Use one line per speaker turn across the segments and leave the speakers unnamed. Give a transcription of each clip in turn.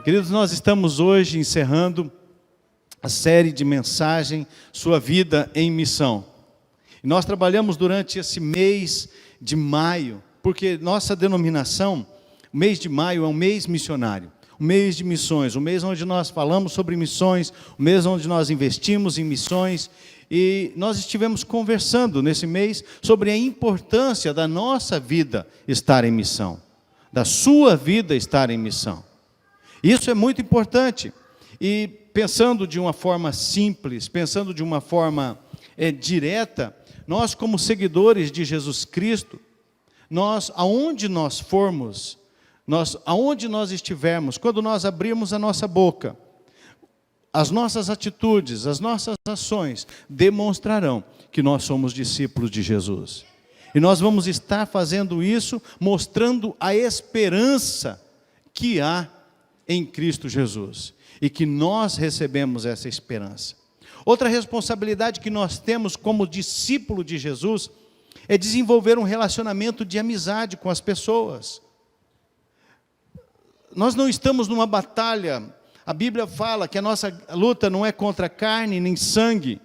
Queridos, nós estamos hoje encerrando a série de mensagem Sua Vida em Missão. E nós trabalhamos durante esse mês de maio, porque nossa denominação, o mês de maio é um mês missionário, um mês de missões, um mês onde nós falamos sobre missões, um mês onde nós investimos em missões. E nós estivemos conversando nesse mês sobre a importância da nossa vida estar em missão, da sua vida estar em missão. Isso é muito importante. E pensando de uma forma simples, pensando de uma forma direta, nós como seguidores de Jesus Cristo, aonde nós formos, aonde nós estivermos, quando nós abrirmos a nossa boca, as nossas atitudes, as nossas ações demonstrarão que nós somos discípulos de Jesus. E nós vamos estar fazendo isso, mostrando a esperança que há em Cristo Jesus. E que nós recebemos essa esperança. Outra responsabilidade que nós temos como discípulo de Jesus é desenvolver um relacionamento de amizade com as pessoas. Nós não estamos numa batalha. A Bíblia fala que a nossa luta não é contra carne nem sangue.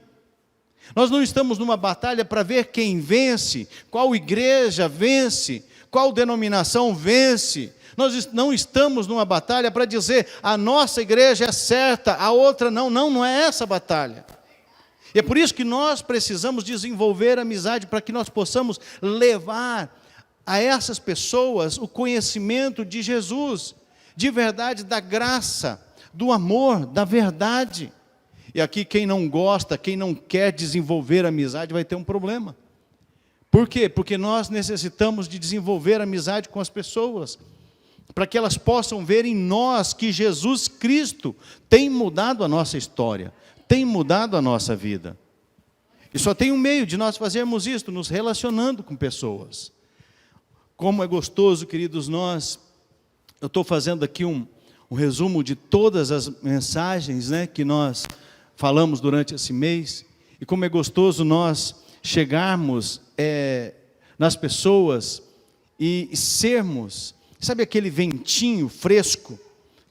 Nós não estamos numa batalha para ver quem vence, qual igreja vence, qual denominação vence. Nós não estamos numa batalha para dizer a nossa igreja é certa, a outra não. Não é essa a batalha. E é por isso que nós precisamos desenvolver amizade, para que nós possamos levar a essas pessoas o conhecimento de Jesus, de verdade, da graça, do amor, da verdade. E aqui quem não gosta, quem não quer desenvolver amizade vai ter um problema. Por quê? Porque nós necessitamos de desenvolver amizade com as pessoas, para que elas possam ver em nós que Jesus Cristo tem mudado a nossa história, tem mudado a nossa vida. E só tem um meio de nós fazermos isso, nos relacionando com pessoas. Como é gostoso, queridos, eu estou fazendo aqui um resumo de todas as mensagens, que nós falamos durante esse mês, e como é gostoso nós chegarmos nas pessoas e sermos, sabe aquele ventinho fresco,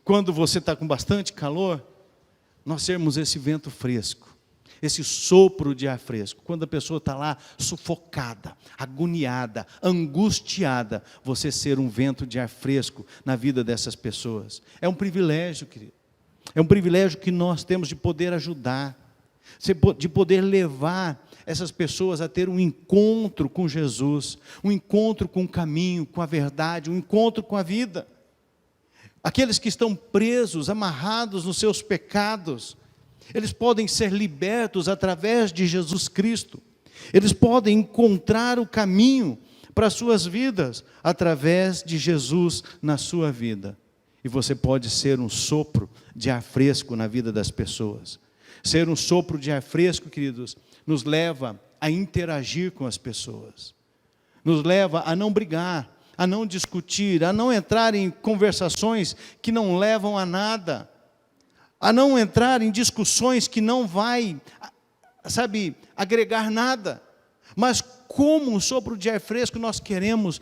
quando você está com bastante calor? Nós sermos esse vento fresco, esse sopro de ar fresco. Quando a pessoa está lá sufocada, agoniada, angustiada, você ser um vento de ar fresco na vida dessas pessoas. É um privilégio, querido. É um privilégio que nós temos de poder ajudar, de poder levar essas pessoas a ter um encontro com Jesus, um encontro com o caminho, com a verdade, um encontro com a vida. Aqueles que estão presos, amarrados nos seus pecados, eles podem ser libertos através de Jesus Cristo. Eles podem encontrar o caminho para as suas vidas através de Jesus na sua vida. E você pode ser um sopro de ar fresco na vida das pessoas. Ser um sopro de ar fresco, queridos, nos leva a interagir com as pessoas. Nos leva a não brigar, a não discutir, a não entrar em conversações que não levam a nada. A não entrar em discussões que não vai, agregar nada. Mas como um sopro de ar fresco nós queremos,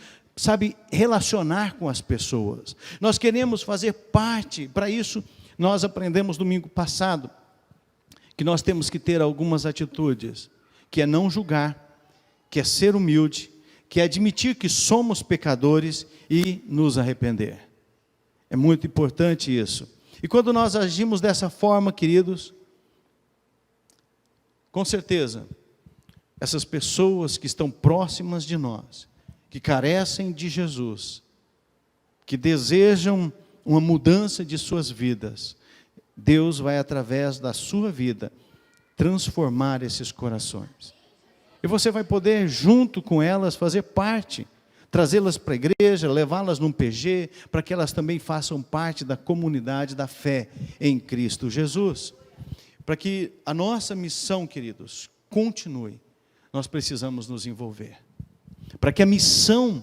relacionar com as pessoas. Nós queremos fazer parte. Para isso, nós aprendemos domingo passado que nós temos que ter algumas atitudes, que é não julgar, que é ser humilde, que é admitir que somos pecadores e nos arrepender. É muito importante isso. E quando nós agimos dessa forma, queridos, com certeza, essas pessoas que estão próximas de nós, que carecem de Jesus, que desejam uma mudança de suas vidas, Deus vai, através da sua vida, transformar esses corações. E você vai poder, junto com elas, fazer parte, trazê-las para a igreja, levá-las num PG, para que elas também façam parte da comunidade da fé em Cristo Jesus. Para que a nossa missão, queridos, continue, nós precisamos nos envolver. Para que a missão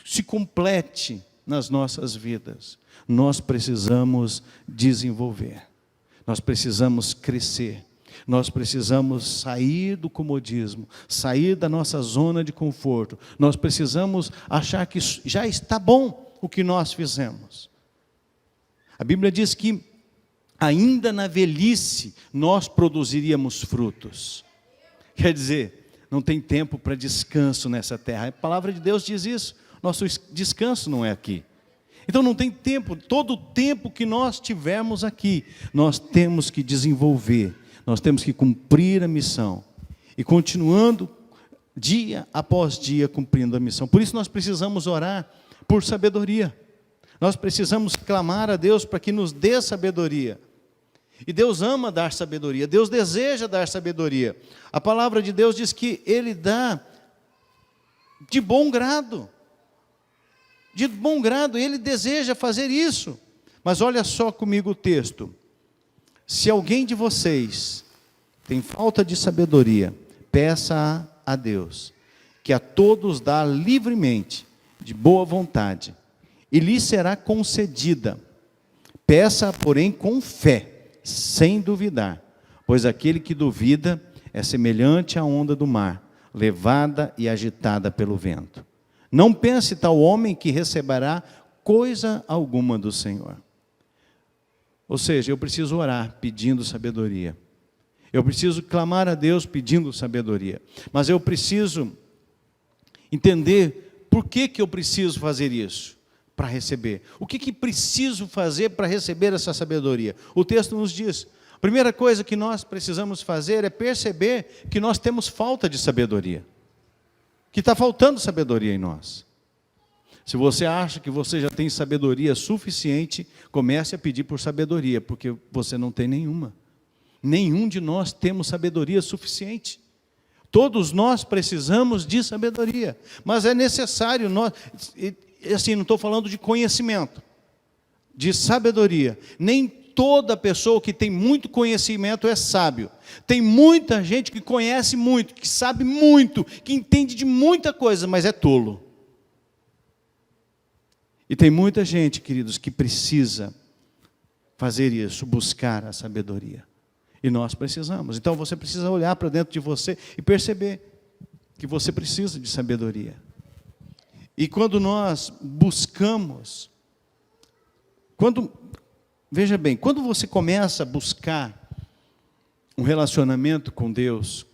se complete nas nossas vidas, nós precisamos desenvolver, nós precisamos crescer, nós precisamos sair do comodismo, sair da nossa zona de conforto, nós precisamos achar que já está bom o que nós fizemos. A Bíblia diz que ainda na velhice nós produziríamos frutos. Quer dizer, não tem tempo para descanso nessa terra. A palavra de Deus diz isso. Nosso descanso não é aqui. Então não tem tempo. Todo o tempo que nós tivermos aqui, nós temos que desenvolver, nós temos que cumprir a missão. E continuando dia após dia cumprindo a missão. Por isso nós precisamos orar por sabedoria. Nós precisamos clamar a Deus para que nos dê sabedoria. E Deus ama dar sabedoria, Deus deseja dar sabedoria. A palavra de Deus diz que Ele dá de bom grado. De bom grado, Ele deseja fazer isso. Mas olha só comigo o texto. Se alguém de vocês tem falta de sabedoria, peça a Deus, que a todos dá livremente, de boa vontade, e lhe será concedida. Peça, porém, com fé, sem duvidar, pois aquele que duvida é semelhante à onda do mar, levada e agitada pelo vento. Não pense tal homem que receberá coisa alguma do Senhor. Ou seja, eu preciso orar pedindo sabedoria. Eu preciso clamar a Deus pedindo sabedoria. Mas eu preciso entender por que eu preciso fazer isso para receber. O que preciso fazer para receber essa sabedoria? O texto nos diz, a primeira coisa que nós precisamos fazer é perceber que nós temos falta de sabedoria. Que está faltando sabedoria em nós. Se você acha que você já tem sabedoria suficiente, comece a pedir por sabedoria, porque você não tem nenhuma. Nenhum de nós temos sabedoria suficiente. Todos nós precisamos de sabedoria, mas é necessário nós, assim, não estou falando de conhecimento, de sabedoria. Nem toda pessoa que tem muito conhecimento é sábio. Tem muita gente que conhece muito, que sabe muito, que entende de muita coisa, mas é tolo. E tem muita gente, queridos, que precisa fazer isso, buscar a sabedoria. E nós precisamos. Então você precisa olhar para dentro de você e perceber que você precisa de sabedoria. E quando nós buscamos, veja bem, quando você começa a buscar um relacionamento com Deus,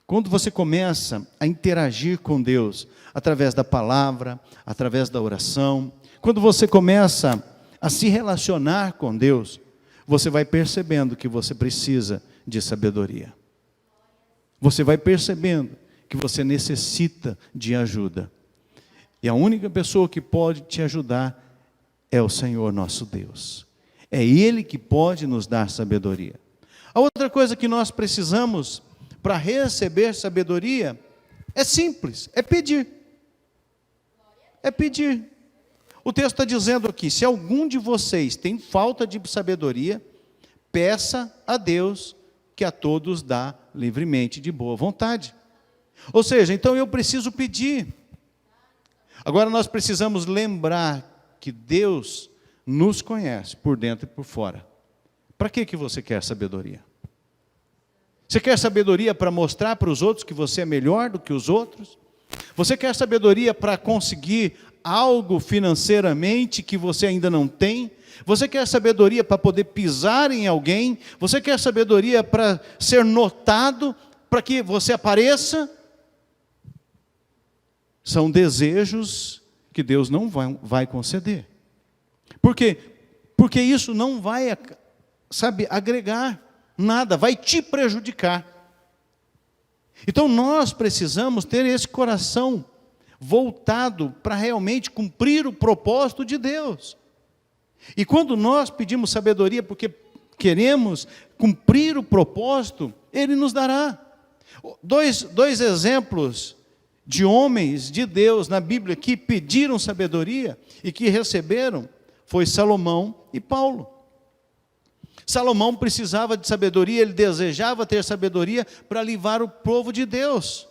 quando você começa a interagir com Deus, através da palavra, através da oração, quando você começa a se relacionar com Deus, você vai percebendo que você precisa de sabedoria. Você vai percebendo que você necessita de ajuda. E a única pessoa que pode te ajudar é o Senhor nosso Deus. É Ele que pode nos dar sabedoria. A outra coisa que nós precisamos para receber sabedoria é simples, é pedir. É pedir. O texto está dizendo aqui, se algum de vocês tem falta de sabedoria, peça a Deus que a todos dá livremente de boa vontade. Ou seja, então eu preciso pedir. Agora nós precisamos lembrar que Deus nos conhece por dentro e por fora. Para que você quer sabedoria? Você quer sabedoria para mostrar para os outros que você é melhor do que os outros? Você quer sabedoria para conseguir algo financeiramente que você ainda não tem? Você quer sabedoria para poder pisar em alguém? Você quer sabedoria para ser notado, para que você apareça? São desejos que Deus não vai conceder. Por quê? Porque isso não vai, agregar nada, vai te prejudicar. Então nós precisamos ter esse coração voltado para realmente cumprir o propósito de Deus. E quando nós pedimos sabedoria porque queremos cumprir o propósito, Ele nos dará. Dois exemplos de homens de Deus na Bíblia que pediram sabedoria e que receberam, foi Salomão e Paulo. Salomão precisava de sabedoria, ele desejava ter sabedoria para livrar o povo de Deus.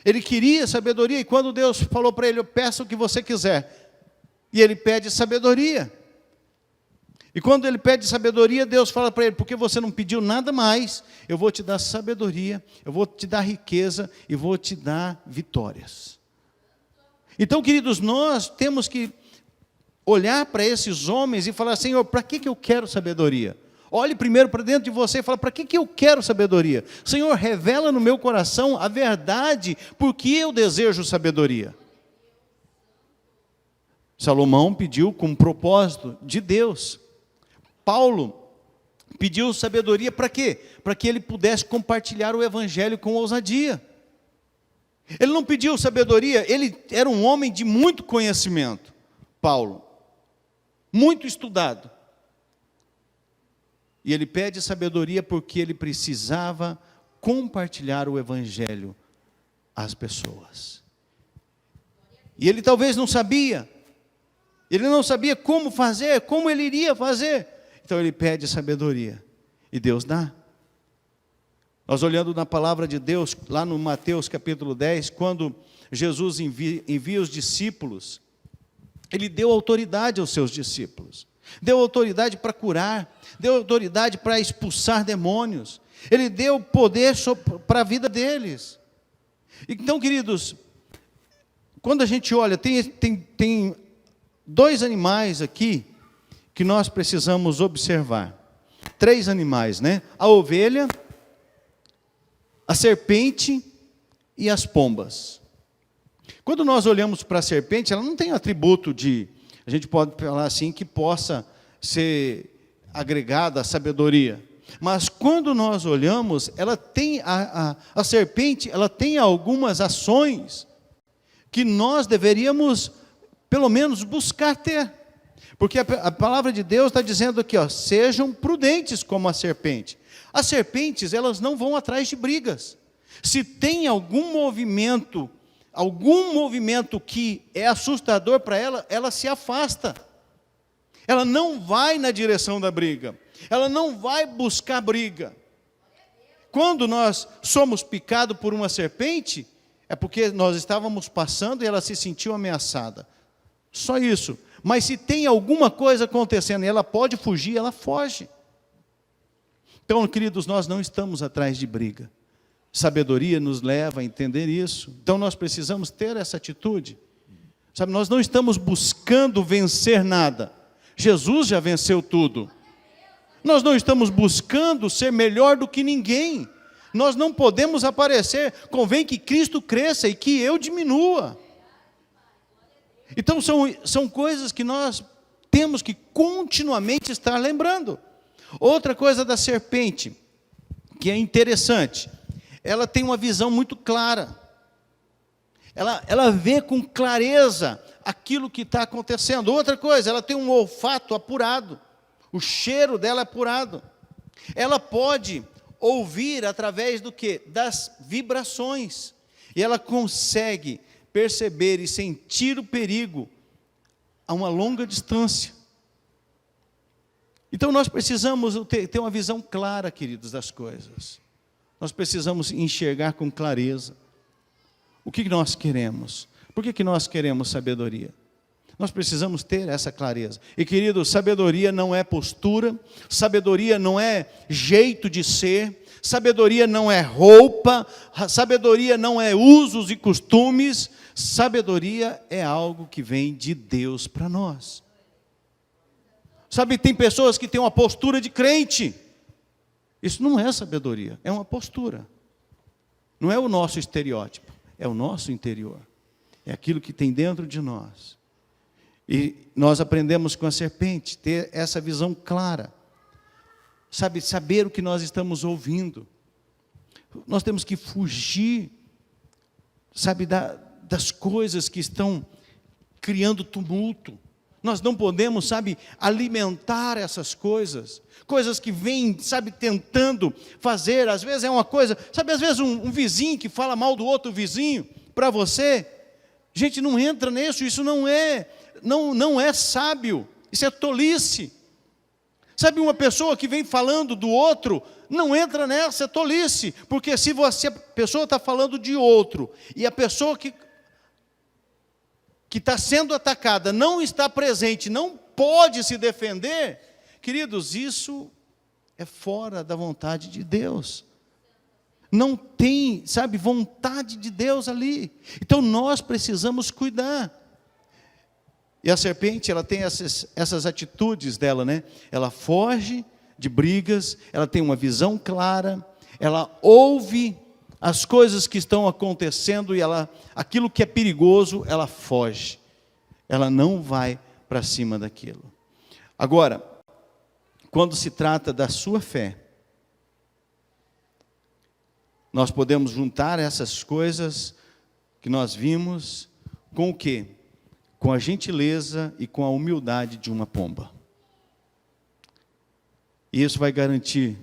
Ele queria sabedoria, e quando Deus falou para ele, eu peço o que você quiser, e ele pede sabedoria. E quando ele pede sabedoria, Deus fala para ele, porque você não pediu nada mais, eu vou te dar sabedoria, eu vou te dar riqueza, e vou te dar vitórias. Então, queridos, nós temos que olhar para esses homens e falar: Senhor, para que eu quero sabedoria? Olhe primeiro para dentro de você e fala: para que eu quero sabedoria? Senhor, revela no meu coração a verdade, porque eu desejo sabedoria. Salomão pediu com propósito de Deus. Paulo pediu sabedoria para quê? Para que ele pudesse compartilhar o evangelho com ousadia. Ele não pediu sabedoria, ele era um homem de muito conhecimento, Paulo, muito estudado. E ele pede sabedoria porque ele precisava compartilhar o evangelho às pessoas. E ele talvez não sabia, ele não sabia como fazer, como ele iria fazer. Então ele pede sabedoria, e Deus dá. Nós olhando na palavra de Deus, lá no Mateus capítulo 10, quando Jesus envia os discípulos, Ele deu autoridade aos seus discípulos. Deu autoridade para curar, deu autoridade para expulsar demônios. Ele deu poder para a vida deles. Então, queridos, quando a gente olha, tem dois animais aqui que nós precisamos observar. 3 animais, né? A ovelha, a serpente e as pombas. Quando nós olhamos para a serpente, ela não tem atributo de, a gente pode falar assim, que possa ser agregada à sabedoria. Mas quando nós olhamos, ela tem, a serpente, ela tem algumas ações que nós deveríamos, pelo menos, buscar ter. Porque a palavra de Deus está dizendo aqui, ó, sejam prudentes como a serpente. As serpentes, elas não vão atrás de brigas. Se tem algum movimento que é assustador para ela, ela se afasta. Ela não vai na direção da briga. Ela não vai buscar briga. Quando nós somos picados por uma serpente, é porque nós estávamos passando e ela se sentiu ameaçada. Só isso. Mas se tem alguma coisa acontecendo e ela pode fugir, ela foge. Então, queridos, nós não estamos atrás de briga. Sabedoria nos leva a entender isso. Então, nós precisamos ter essa atitude. Sabe, nós não estamos buscando vencer nada. Jesus já venceu tudo. Nós não estamos buscando ser melhor do que ninguém. Nós não podemos aparecer. Convém que Cristo cresça e que eu diminua. Então, são coisas que nós temos que continuamente estar lembrando. Outra coisa da serpente, que é interessante, ela tem uma visão muito clara. Ela vê com clareza aquilo que está acontecendo. Outra coisa, ela tem um olfato apurado. O cheiro dela é apurado. Ela pode ouvir através do quê? Das vibrações. E ela consegue perceber e sentir o perigo a uma longa distância. Então nós precisamos ter uma visão clara, queridos, das coisas. Nós precisamos enxergar com clareza. O que nós queremos? Por que nós queremos sabedoria? Nós precisamos ter essa clareza. E, queridos, sabedoria não é postura, sabedoria não é jeito de ser, sabedoria não é roupa, sabedoria não é usos e costumes, sabedoria é algo que vem de Deus para nós. Sabe, tem pessoas que têm uma postura de crente. Isso não é sabedoria, é uma postura. Não é o nosso estereótipo, é o nosso interior. É aquilo que tem dentro de nós. E nós aprendemos com a serpente, ter essa visão clara. Sabe, saber o que nós estamos ouvindo. Nós temos que fugir, sabe, das coisas que estão criando tumulto. Nós não podemos, sabe, alimentar essas coisas. Coisas que vêm, sabe, tentando fazer. Às vezes é uma coisa, sabe, às vezes um vizinho que fala mal do outro vizinho para você. Gente, não entra nisso, isso não é sábio. Isso é tolice. Sabe, uma pessoa que vem falando do outro, não entra nessa, é tolice. Porque se a pessoa está falando de outro, e a pessoa que está sendo atacada não está presente, não pode se defender, queridos, isso é fora da vontade de Deus. Não tem, sabe, vontade de Deus ali. Então nós precisamos cuidar. E a serpente, ela tem essas atitudes dela, né? Ela foge de brigas, ela tem uma visão clara, ela ouve as coisas que estão acontecendo e aquilo que é perigoso, ela foge. Ela não vai para cima daquilo. Agora, quando se trata da sua fé, nós podemos juntar essas coisas que nós vimos com o quê? Com a gentileza e com a humildade de uma pomba. E isso vai garantir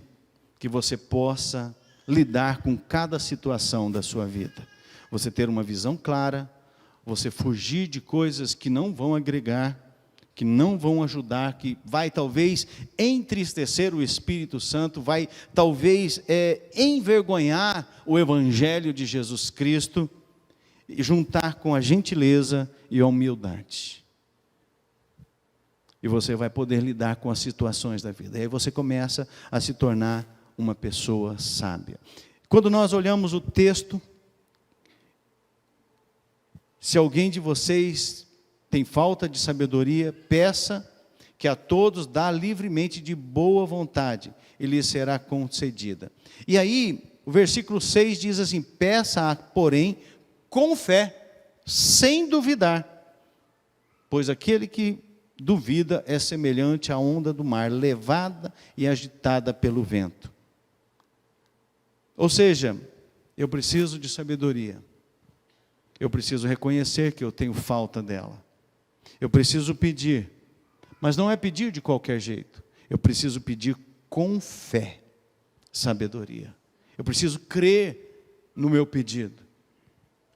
que você possa lidar com cada situação da sua vida. Você ter uma visão clara, você fugir de coisas que não vão agregar, que não vão ajudar, que vai talvez entristecer o Espírito Santo, vai talvez envergonhar o Evangelho de Jesus Cristo, e juntar com a gentileza e a humildade. E você vai poder lidar com as situações da vida. E aí você começa a se tornar uma pessoa sábia. Quando nós olhamos o texto, se alguém de vocês tem falta de sabedoria, peça que a todos dá livremente de boa vontade, e lhe será concedida. E aí, o versículo 6 diz assim: peça, porém, com fé, sem duvidar, pois aquele que duvida é semelhante à onda do mar, levada e agitada pelo vento. Ou seja, eu preciso de sabedoria, eu preciso reconhecer que eu tenho falta dela, eu preciso pedir, mas não é pedir de qualquer jeito, eu preciso pedir com fé, sabedoria, eu preciso crer no meu pedido.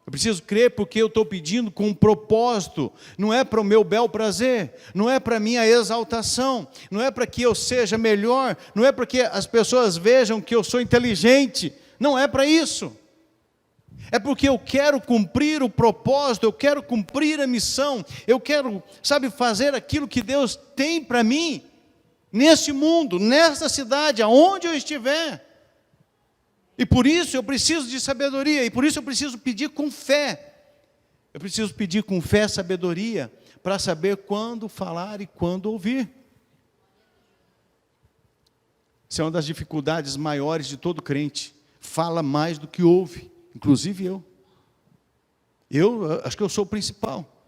Eu preciso crer porque eu estou pedindo com um propósito, não é para o meu bel prazer, não é para a minha exaltação, não é para que eu seja melhor, não é para que as pessoas vejam que eu sou inteligente, não é para isso. É porque eu quero cumprir o propósito, eu quero cumprir a missão, eu quero, fazer aquilo que Deus tem para mim, nesse mundo, nessa cidade, aonde eu estiver. E por isso eu preciso de sabedoria, e por isso eu preciso pedir com fé. Eu preciso pedir com fé sabedoria, para saber quando falar e quando ouvir. Isso é uma das dificuldades maiores de todo crente. Fala mais do que ouve, inclusive eu. Eu acho que eu sou o principal.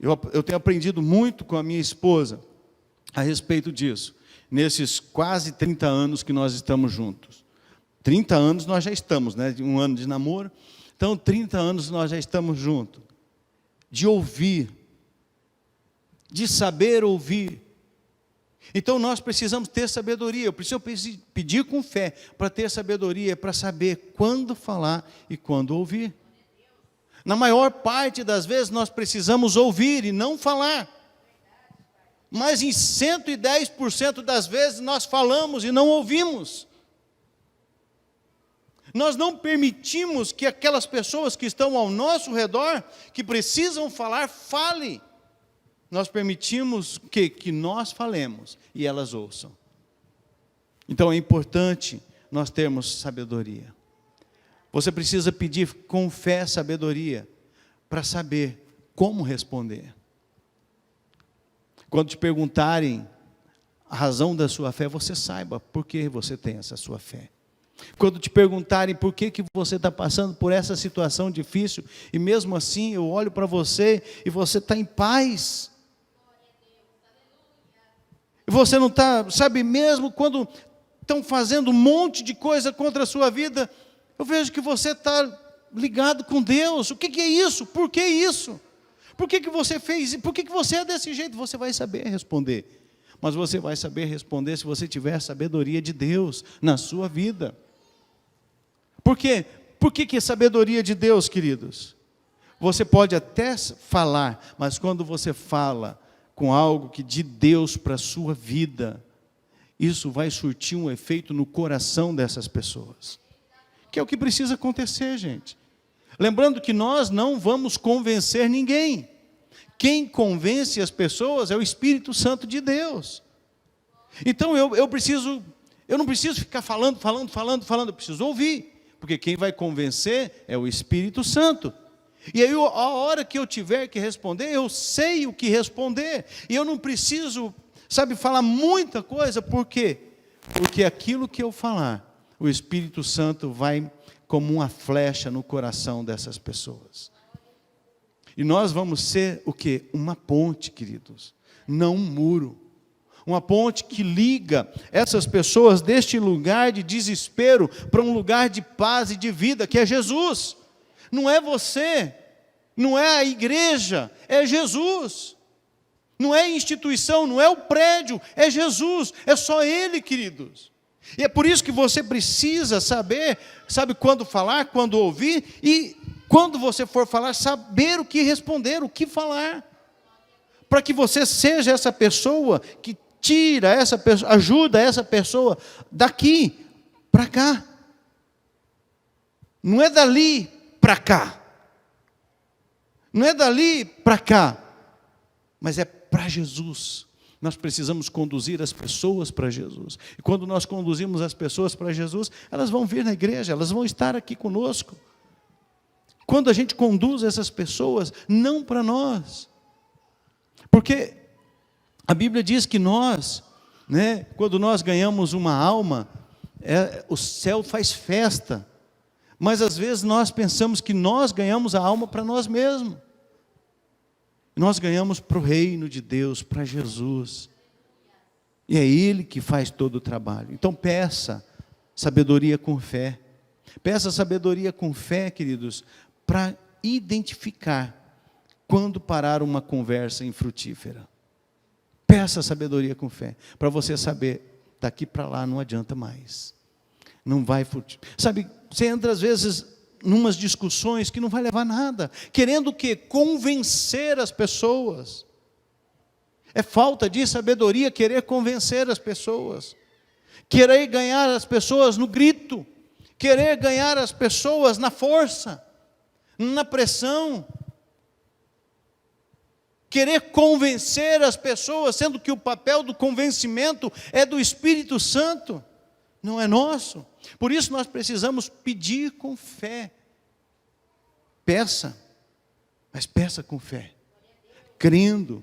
Eu tenho aprendido muito com a minha esposa a respeito disso, nesses quase 30 anos que nós estamos juntos. 30 anos nós já estamos, né? Um ano de namoro. Então, 30 anos nós já estamos juntos. De ouvir. De saber ouvir. Então, nós precisamos ter sabedoria. Eu preciso pedir com fé para ter sabedoria, para saber quando falar e quando ouvir. Na maior parte das vezes, nós precisamos ouvir e não falar. Mas em 110% das vezes, nós falamos e não ouvimos. Nós não permitimos que aquelas pessoas que estão ao nosso redor, que precisam falar, falem. Nós permitimos que nós falemos e elas ouçam. Então é importante nós termos sabedoria. Você precisa pedir com fé sabedoria, para saber como responder. Quando te perguntarem a razão da sua fé, você saiba por que você tem essa sua fé. Quando te perguntarem por que você está passando por essa situação difícil, e mesmo assim eu olho para você e você está em paz. E você não está, mesmo quando estão fazendo um monte de coisa contra a sua vida, eu vejo que você está ligado com Deus. O que é isso? Por que isso? Por que você fez isso? Por que você é desse jeito? Você vai saber responder. Mas você vai saber responder se você tiver a sabedoria de Deus na sua vida. Por quê? Por que é sabedoria de Deus, queridos? Você pode até falar, mas quando você fala com algo que de Deus para a sua vida, isso vai surtir um efeito no coração dessas pessoas. Que é o que precisa acontecer, gente. Lembrando que nós não vamos convencer ninguém. Quem convence as pessoas é o Espírito Santo de Deus. Então eu não preciso ficar falando, eu preciso ouvir. Porque quem vai convencer é o Espírito Santo. E aí, a hora que eu tiver que responder, eu sei o que responder. E eu não preciso, falar muita coisa. Por quê? Porque aquilo que eu falar, o Espírito Santo vai como uma flecha no coração dessas pessoas. E nós vamos ser o quê? Uma ponte, queridos. Não um muro. Uma ponte que liga essas pessoas deste lugar de desespero para um lugar de paz e de vida, que é Jesus. Não é você, não é a igreja, é Jesus. Não é a instituição, não é o prédio, é Jesus. É só Ele, queridos. E é por isso que você precisa saber, quando falar, quando ouvir, e quando você for falar, saber o que responder, o que falar. Para que você seja essa pessoa que tira essa pessoa, ajuda essa pessoa daqui para cá. Não é dali para cá. Não é dali para cá. Mas é para Jesus. Nós precisamos conduzir as pessoas para Jesus. E quando nós conduzimos as pessoas para Jesus, elas vão vir na igreja, elas vão estar aqui conosco. Quando a gente conduz essas pessoas, não para nós. Porque a Bíblia diz que nós, quando nós ganhamos uma alma, o céu faz festa. Mas às vezes nós pensamos que nós ganhamos a alma para nós mesmos. Nós ganhamos para o reino de Deus, para Jesus. E é Ele que faz todo o trabalho. Então peça sabedoria com fé. Peça sabedoria com fé, queridos, para identificar quando parar uma conversa infrutífera. Peça sabedoria com fé, para você saber, daqui para lá não adianta mais. Não vai frutífero. Você entra às vezes numas discussões que não vai levar a nada, querendo o quê? Convencer as pessoas. É falta de sabedoria querer convencer as pessoas, querer ganhar as pessoas no grito, querer ganhar as pessoas na força, na pressão, querer convencer as pessoas, sendo que o papel do convencimento é do Espírito Santo, não é nosso. Por isso nós precisamos pedir com fé. Peça, mas peça com fé, crendo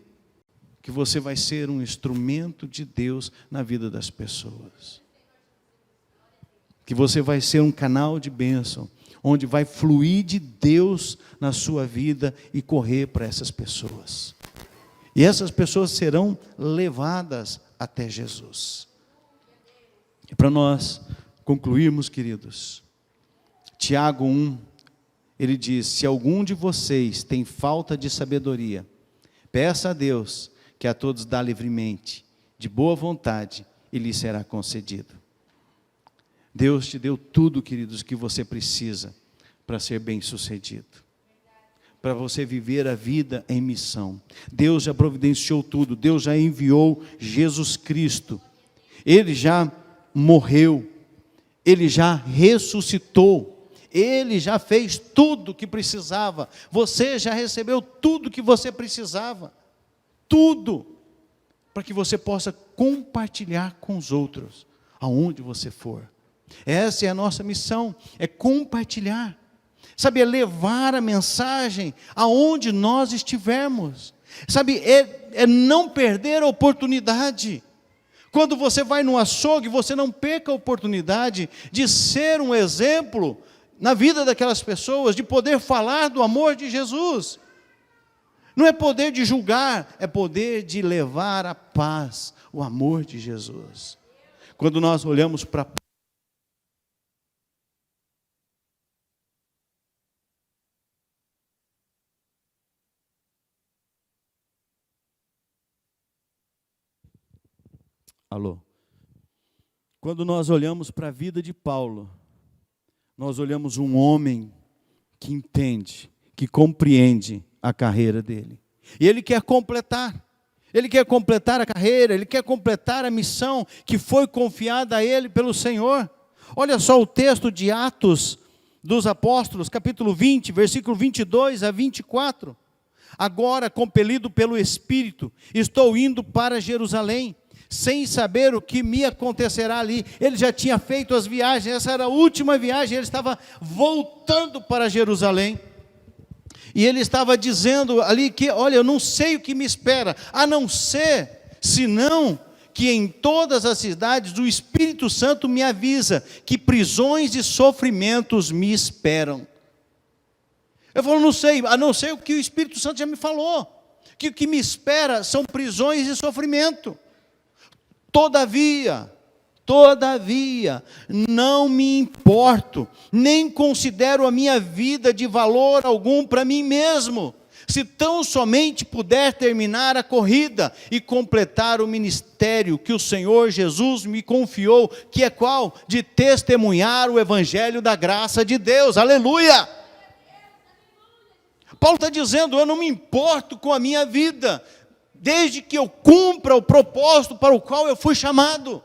que você vai ser um instrumento de Deus na vida das pessoas. Que você vai ser um canal de bênção, onde vai fluir de Deus na sua vida e correr para essas pessoas. E essas pessoas serão levadas até Jesus. E para nós concluirmos, queridos, Tiago 1, ele diz: se algum de vocês tem falta de sabedoria, peça a Deus, que a todos dá livremente, de boa vontade, e lhe será concedido. Deus te deu tudo, queridos, que você precisa para ser bem-sucedido, para você viver a vida em missão. Deus já providenciou tudo, Deus já enviou Jesus Cristo, Ele já morreu, Ele já ressuscitou, Ele já fez tudo o que precisava, você já recebeu tudo que você precisava, tudo, para que você possa compartilhar com os outros, aonde você for. Essa é a nossa missão, é compartilhar, é levar a mensagem aonde nós estivermos, é não perder a oportunidade. Quando você vai no açougue, você não perca a oportunidade de ser um exemplo na vida daquelas pessoas, de poder falar do amor de Jesus. Não é poder de julgar, é poder de levar a paz, o amor de Jesus. Quando nós olhamos para Quando nós olhamos para a vida de Paulo, nós olhamos um homem que entende, que compreende a carreira dele. E ele quer completar a carreira, ele quer completar a missão que foi confiada a ele pelo Senhor. Olha só o texto de Atos dos Apóstolos, capítulo 20, versículo 22 a 24. Agora, compelido pelo Espírito, estou indo para Jerusalém, sem saber o que me acontecerá ali. Ele já tinha feito as viagens, essa era a última viagem, ele estava voltando para Jerusalém. E ele estava dizendo ali que, olha, eu não sei o que me espera, a não ser, senão que em todas as cidades o Espírito Santo me avisa que prisões e sofrimentos me esperam. Eu falo, não sei, a não ser o que o Espírito Santo já me falou, que o que me espera são prisões e sofrimento. Todavia, não me importo, nem considero a minha vida de valor algum para mim mesmo, se tão somente puder terminar a corrida e completar o ministério que o Senhor Jesus me confiou, que é qual? De testemunhar o evangelho da graça de Deus, aleluia! Paulo está dizendo, eu não me importo com a minha vida, desde que eu cumpra o propósito para o qual eu fui chamado,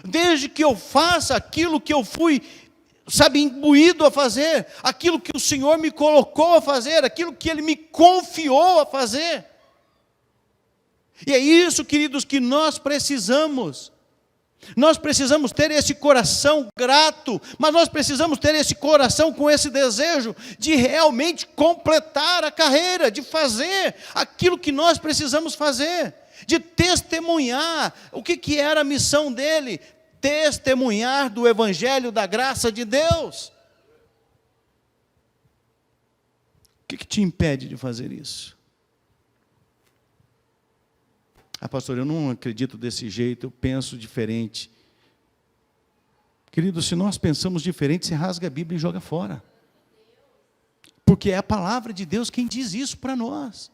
desde que eu faça aquilo que eu fui, imbuído a fazer, aquilo que o Senhor me colocou a fazer, aquilo que Ele me confiou a fazer. E é isso, queridos, que nós precisamos. Nós precisamos ter esse coração grato, mas nós precisamos ter esse coração com esse desejo de realmente completar a carreira, de fazer aquilo que nós precisamos fazer, de testemunhar. O que era a missão dele? Testemunhar do evangelho da graça de Deus. O que te impede de fazer isso? Ah, pastor, eu não acredito desse jeito, eu penso diferente. Querido, se nós pensamos diferente, você rasga a Bíblia e joga fora. Porque é a palavra de Deus quem diz isso para nós.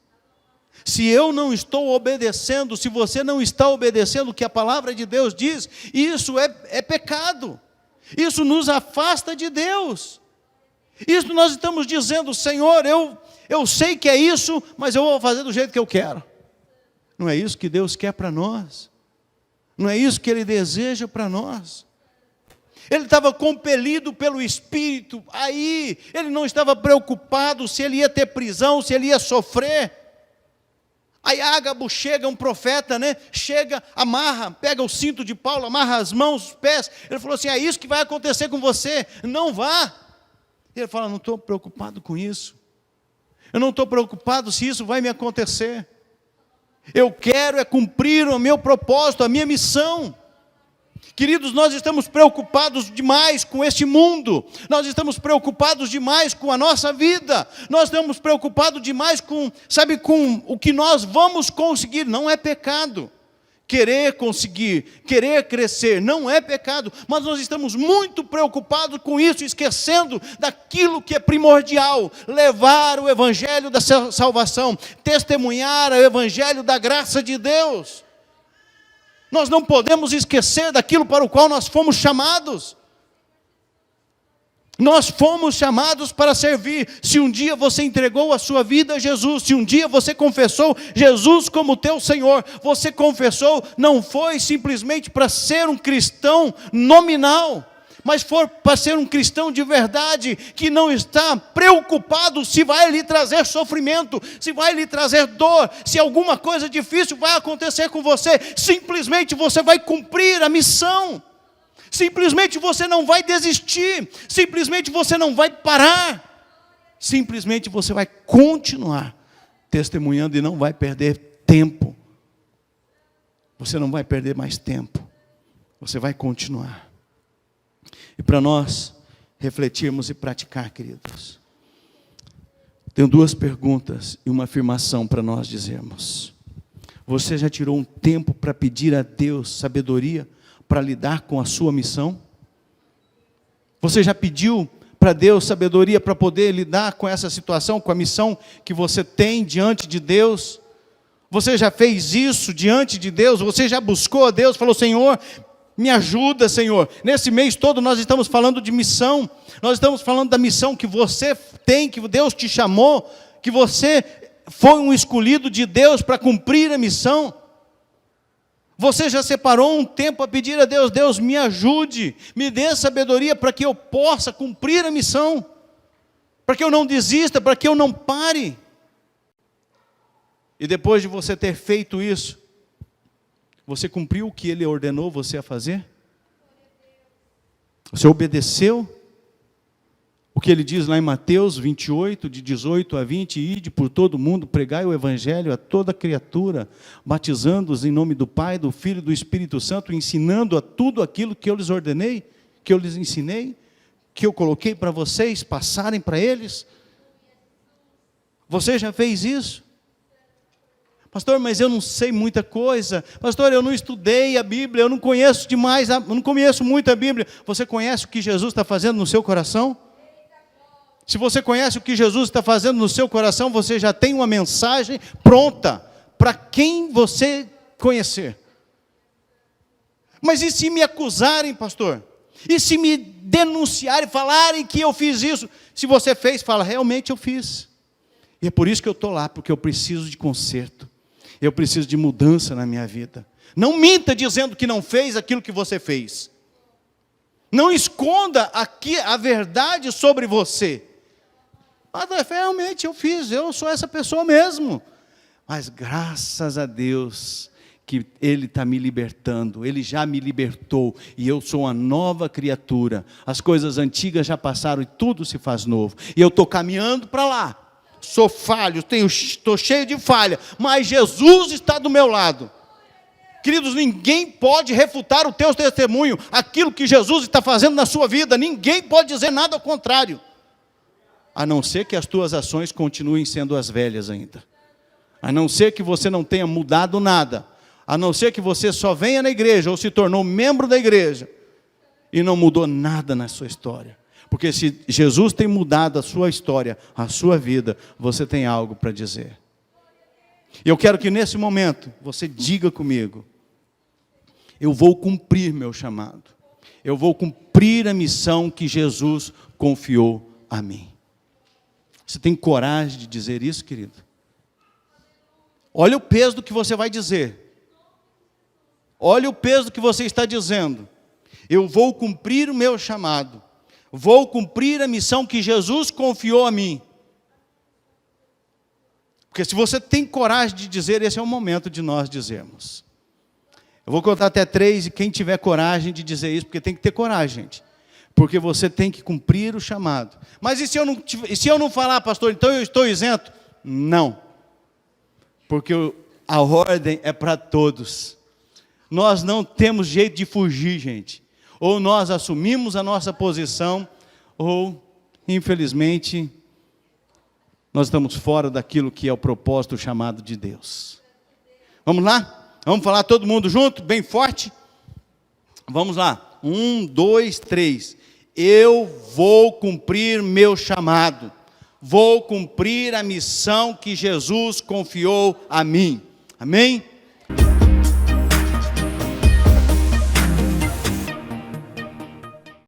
Se eu não estou obedecendo, se você não está obedecendo o que a palavra de Deus diz, isso é pecado. Isso nos afasta de Deus. Isso nós estamos dizendo, Senhor, eu sei que é isso, mas eu vou fazer do jeito que eu quero. Não é isso que Deus quer para nós. Não é isso que Ele deseja para nós. Ele estava compelido pelo Espírito. Aí, ele não estava preocupado se ele ia ter prisão, se ele ia sofrer. Aí Ágabo chega, um profeta, chega, amarra, pega o cinto de Paulo, amarra as mãos, os pés. Ele falou assim, é isso que vai acontecer com você. Não vá. Ele fala, não estou preocupado com isso. Eu não estou preocupado se isso vai me acontecer. Eu quero cumprir o meu propósito, a minha missão. Queridos, nós estamos preocupados demais com este mundo, nós estamos preocupados demais com a nossa vida, nós estamos preocupados demais com o que nós vamos conseguir. Não é pecado querer conseguir, querer crescer, não é pecado, mas nós estamos muito preocupados com isso, esquecendo daquilo que é primordial, levar o evangelho da salvação, testemunhar o evangelho da graça de Deus. Nós não podemos esquecer daquilo para o qual nós fomos chamados. Nós fomos chamados para servir. Se um dia você entregou a sua vida a Jesus, se um dia você confessou Jesus como teu Senhor, você confessou, não foi simplesmente para ser um cristão nominal, mas for para ser um cristão de verdade, que não está preocupado se vai lhe trazer sofrimento, se vai lhe trazer dor, se alguma coisa difícil vai acontecer com você. Simplesmente você vai cumprir a missão. Simplesmente você não vai desistir, simplesmente você não vai parar, simplesmente você vai continuar testemunhando e não vai perder tempo. Você não vai perder mais tempo, você vai continuar. E para nós refletirmos e praticar, queridos, tenho duas perguntas e uma afirmação para nós dizermos. Você já tirou um tempo para pedir a Deus sabedoria para lidar com a sua missão? Você já pediu para Deus sabedoria para poder lidar com essa situação, com a missão que você tem diante de Deus? Você já fez isso diante de Deus? Você já buscou a Deus, falou, Senhor, me ajuda, Senhor. Nesse mês todo nós estamos falando de missão, nós estamos falando da missão que você tem, que Deus te chamou, que você foi um escolhido de Deus para cumprir a missão. Você já separou um tempo a pedir a Deus, Deus me ajude, me dê sabedoria para que eu possa cumprir a missão, para que eu não desista, para que eu não pare. E depois de você ter feito isso, você cumpriu o que Ele ordenou você a fazer? Você obedeceu? O que ele diz lá em Mateus 28, de 18 a 20, ide por todo mundo, pregai o evangelho a toda criatura, batizando-os em nome do Pai, do Filho e do Espírito Santo, ensinando a tudo aquilo que eu lhes ordenei, que eu lhes ensinei, que eu coloquei para vocês passarem para eles. Você já fez isso? Pastor, mas eu não sei muita coisa. Pastor, eu não estudei a Bíblia, eu não conheço demais, eu não conheço muito a Bíblia. Você conhece o que Jesus está fazendo no seu coração? Se você conhece o que Jesus está fazendo no seu coração, você já tem uma mensagem pronta para quem você conhecer. Mas e se me acusarem, pastor? E se me denunciarem, falarem que eu fiz isso? Se você fez, fala, realmente eu fiz. E é por isso que eu estou lá, porque eu preciso de conserto. Eu preciso de mudança na minha vida. Não minta dizendo que não fez aquilo que você fez. Não esconda aqui a verdade sobre você. Realmente eu fiz, eu sou essa pessoa mesmo. Mas graças a Deus que Ele está me libertando, Ele já me libertou, e eu sou uma nova criatura. As coisas antigas já passaram e tudo se faz novo. E eu estou caminhando para lá. Sou falho, estou cheio de falha, mas Jesus está do meu lado. Queridos, ninguém pode refutar o teu testemunho, aquilo que Jesus está fazendo na sua vida. Ninguém pode dizer nada ao contrário. A não ser que as tuas ações continuem sendo as velhas ainda. A não ser que você não tenha mudado nada. A não ser que você só venha na igreja ou se tornou membro da igreja e não mudou nada na sua história. Porque se Jesus tem mudado a sua história, a sua vida, você tem algo para dizer. Eu quero que nesse momento você diga comigo: eu vou cumprir meu chamado. Eu vou cumprir a missão que Jesus confiou a mim. Você tem coragem de dizer isso, querido? Olha o peso do que você vai dizer. Olha o peso do que você está dizendo. Eu vou cumprir o meu chamado. Vou cumprir a missão que Jesus confiou a mim. Porque se você tem coragem de dizer, esse é o momento de nós dizermos. Eu vou contar até 3 e quem tiver coragem de dizer isso, porque tem que ter coragem, gente. Porque você tem que cumprir o chamado. Mas e se eu não falar, pastor, então eu estou isento? Não. Porque a ordem é para todos. Nós não temos jeito de fugir, gente. Ou nós assumimos a nossa posição, ou, infelizmente, nós estamos fora daquilo que é o propósito, o chamado de Deus. Vamos lá? Vamos falar todo mundo junto, bem forte? Vamos lá. 1, 2, 3. Eu vou cumprir meu chamado. Vou cumprir a missão que Jesus confiou a mim. Amém?